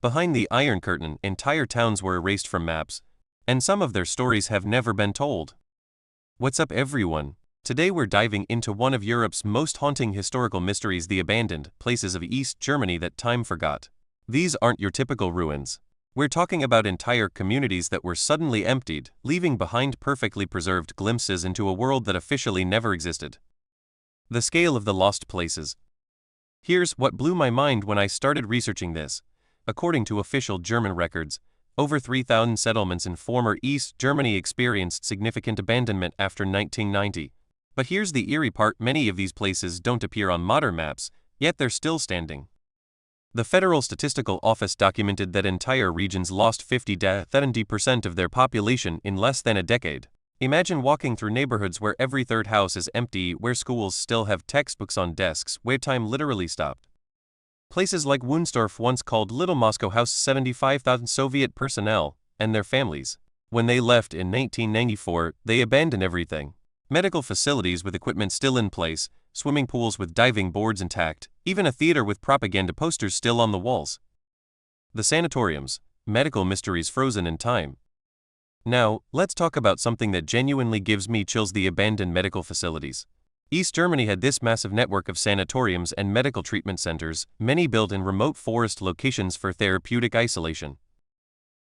Behind the Iron Curtain, entire towns were erased from maps, and some of their stories have never been told. What's up, everyone? Today we're diving into one of Europe's most haunting historical mysteries, the abandoned places of East Germany that time forgot. These aren't your typical ruins. We're talking about entire communities that were suddenly emptied, leaving behind perfectly preserved glimpses into a world that officially never existed. The scale of the lost places. Here's what blew my mind when I started researching this. According to official German records, over 3,000 settlements in former East Germany experienced significant abandonment after 1990. But here's the eerie part: many of these places don't appear on modern maps, yet they're still standing. The Federal Statistical Office documented that entire regions lost 50–70% of their population in less than a decade. Imagine walking through neighborhoods where every third house is empty, where schools still have textbooks on desks, where time literally stopped. Places like Wunstorf, once called Little Moscow, housed 75,000 Soviet personnel and their families. When they left in 1994, they abandoned everything. Medical facilities with equipment still in place, swimming pools with diving boards intact, even a theater with propaganda posters still on the walls. The sanatoriums, medical mysteries frozen in time. Now, let's talk about something that genuinely gives me chills: the abandoned medical facilities. East Germany had this massive network of sanatoriums and medical treatment centers, many built in remote forest locations for therapeutic isolation.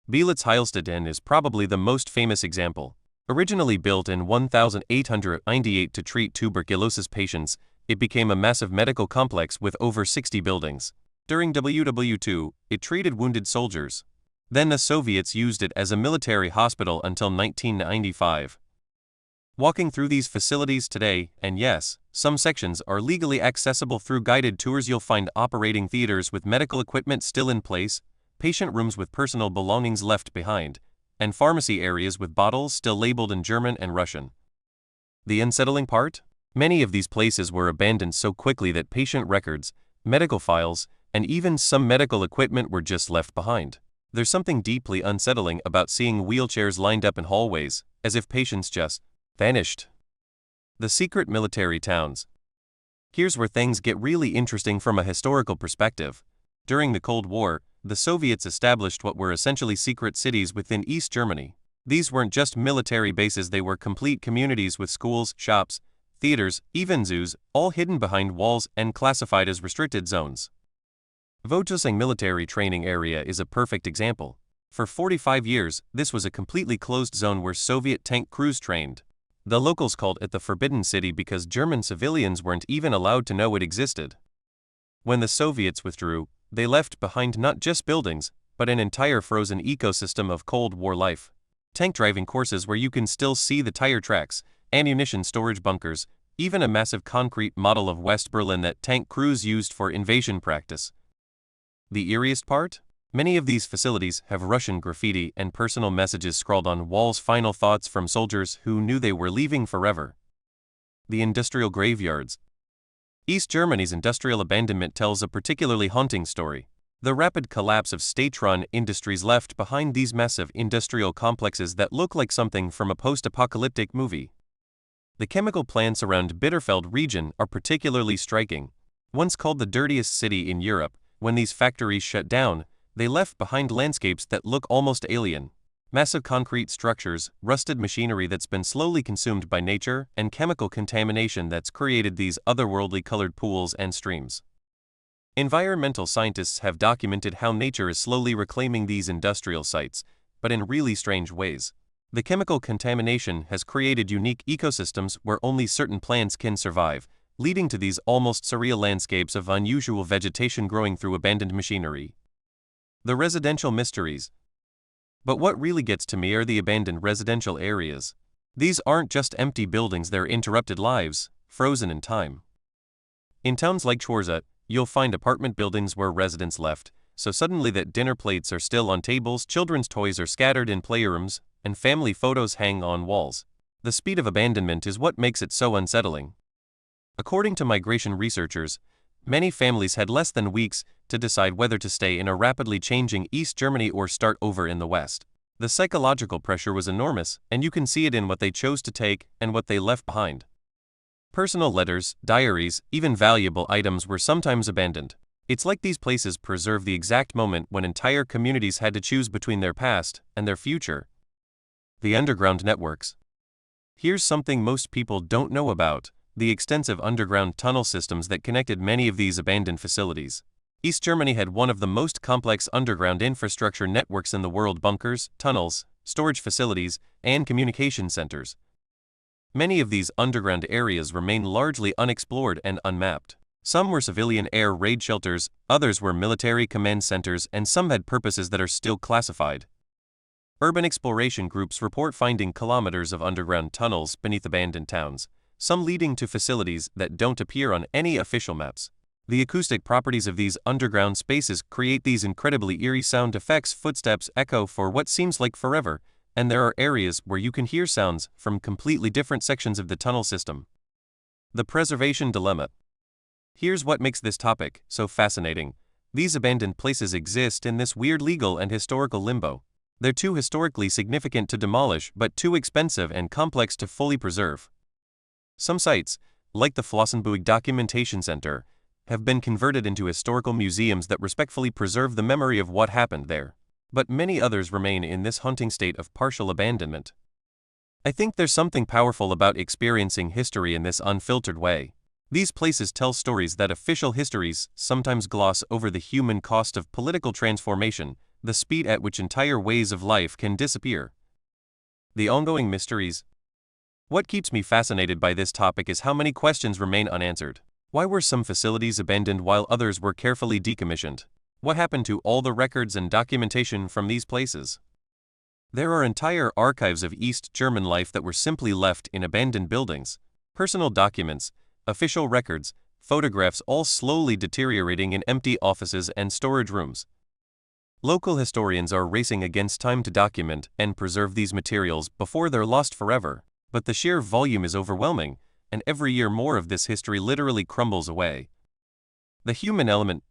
Bielitz-Heilstätten is probably the most famous example. Originally built in 1898 to treat tuberculosis patients, it became a massive medical complex with over 60 buildings. During WW2, it treated wounded soldiers. Then the Soviets used it as a military hospital until 1995. Walking through these facilities today, and yes, some sections are legally accessible through guided tours, you'll find operating theaters with medical equipment still in place, patient rooms with personal belongings left behind, and pharmacy areas with bottles still labeled in German and Russian. The unsettling part? Many of these places were abandoned so quickly that patient records, medical files, and even some medical equipment were just left behind. There's something deeply unsettling about seeing wheelchairs lined up in hallways, as if patients just vanished. The secret military towns. Here's where things get really interesting from a historical perspective. During the Cold War, the Soviets established what were essentially secret cities within East Germany. These weren't just military bases, they were complete communities with schools, shops, theaters, even zoos, all hidden behind walls and classified as restricted zones. Whatif military training area is a perfect example. For 45 years, this was a completely closed zone where Soviet tank crews trained. The locals called it the Forbidden City because German civilians weren't even allowed to know it existed. When the Soviets withdrew, they left behind not just buildings, but an entire frozen ecosystem of Cold War life. Tank driving courses where you can still see the tire tracks, ammunition storage bunkers, even a massive concrete model of West Berlin that tank crews used for invasion practice. The eeriest part? Many of these facilities have Russian graffiti and personal messages scrawled on walls, final thoughts from soldiers who knew they were leaving forever. The industrial graveyards. East Germany's industrial abandonment tells a particularly haunting story. The rapid collapse of state-run industries left behind these massive industrial complexes that look like something from a post-apocalyptic movie. The chemical plants around Bitterfeld region are particularly striking. Once called the dirtiest city in Europe, when these factories shut down, they left behind landscapes that look almost alien. Massive concrete structures, rusted machinery that's been slowly consumed by nature, and chemical contamination that's created these otherworldly colored pools and streams. Environmental scientists have documented how nature is slowly reclaiming these industrial sites, but in really strange ways. The chemical contamination has created unique ecosystems where only certain plants can survive, leading to these almost surreal landscapes of unusual vegetation growing through abandoned machinery. The residential mysteries. But what really gets to me are the abandoned residential areas. These aren't just empty buildings, they're interrupted lives, frozen in time. In towns like Schwarzach, you'll find apartment buildings where residents left, so suddenly that dinner plates are still on tables, children's toys are scattered in playrooms, and family photos hang on walls. The speed of abandonment is what makes it so unsettling. According to migration researchers, many families had less than weeks to decide whether to stay in a rapidly changing East Germany or start over in the West. The psychological pressure was enormous, and you can see it in what they chose to take and what they left behind. Personal letters, diaries, even valuable items were sometimes abandoned. It's like these places preserve the exact moment when entire communities had to choose between their past and their future. The underground networks. Here's something most people don't know about: the extensive underground tunnel systems that connected many of these abandoned facilities. East Germany had one of the most complex underground infrastructure networks in the world: bunkers, tunnels, storage facilities, and communication centers. Many of these underground areas remain largely unexplored and unmapped. Some were civilian air raid shelters, others were military command centers, and some had purposes that are still classified. Urban exploration groups report finding kilometers of underground tunnels beneath abandoned towns, some leading to facilities that don't appear on any official maps. The acoustic properties of these underground spaces create these incredibly eerie sound effects. Footsteps echo for what seems like forever, and there are areas where you can hear sounds from completely different sections of the tunnel system. The preservation dilemma. Here's what makes this topic so fascinating. These abandoned places exist in this weird legal and historical limbo. They're too historically significant to demolish, but too expensive and complex to fully preserve. Some sites, like the Flossenburg Documentation Center, have been converted into historical museums that respectfully preserve the memory of what happened there. But many others remain in this haunting state of partial abandonment. I think there's something powerful about experiencing history in this unfiltered way. These places tell stories that official histories sometimes gloss over: the human cost of political transformation, the speed at which entire ways of life can disappear. The ongoing mysteries. What keeps me fascinated by this topic is how many questions remain unanswered. Why were some facilities abandoned while others were carefully decommissioned? What happened to all the records and documentation from these places? There are entire archives of East German life that were simply left in abandoned buildings. Personal documents, official records, photographs, all slowly deteriorating in empty offices and storage rooms. Local historians are racing against time to document and preserve these materials before they're lost forever. But the sheer volume is overwhelming, and every year more of this history literally crumbles away. The human element.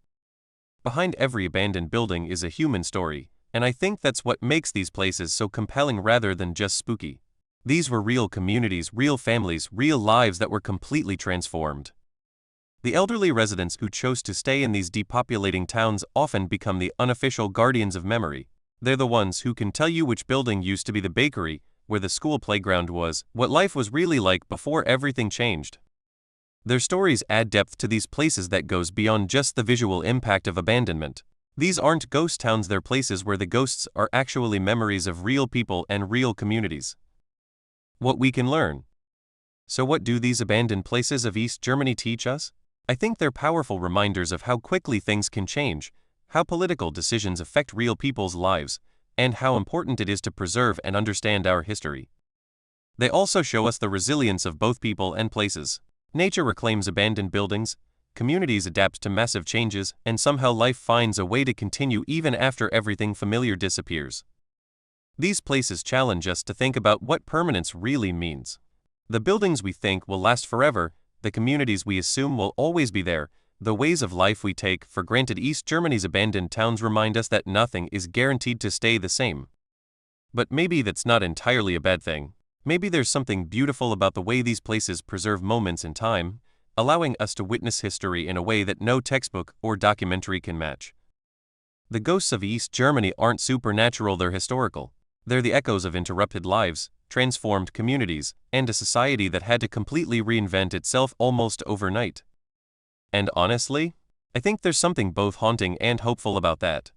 Behind every abandoned building is a human story, and I think that's what makes these places so compelling rather than just spooky. These were real communities, real families, real lives that were completely transformed. The elderly residents who chose to stay in these depopulating towns often become the unofficial guardians of memory. They're the ones who can tell you which building used to be the bakery, where the school playground was, what life was really like before everything changed. Their stories add depth to these places that goes beyond just the visual impact of abandonment. These aren't ghost towns, they're places where the ghosts are actually memories of real people and real communities. What we can learn. So what do these abandoned places of East Germany teach us? I think they're powerful reminders of how quickly things can change, how political decisions affect real people's lives, and how important it is to preserve and understand our history. They also show us the resilience of both people and places. Nature reclaims abandoned buildings, communities adapt to massive changes, and somehow life finds a way to continue even after everything familiar disappears. These places challenge us to think about what permanence really means. The buildings we think will last forever, the communities we assume will always be there, the ways of life we take for granted. East Germany's abandoned towns remind us that nothing is guaranteed to stay the same. But maybe that's not entirely a bad thing. Maybe there's something beautiful about the way these places preserve moments in time, allowing us to witness history in a way that no textbook or documentary can match. The ghosts of East Germany aren't supernatural, they're historical. They're the echoes of interrupted lives, transformed communities, and a society that had to completely reinvent itself almost overnight. And honestly, I think there's something both haunting and hopeful about that.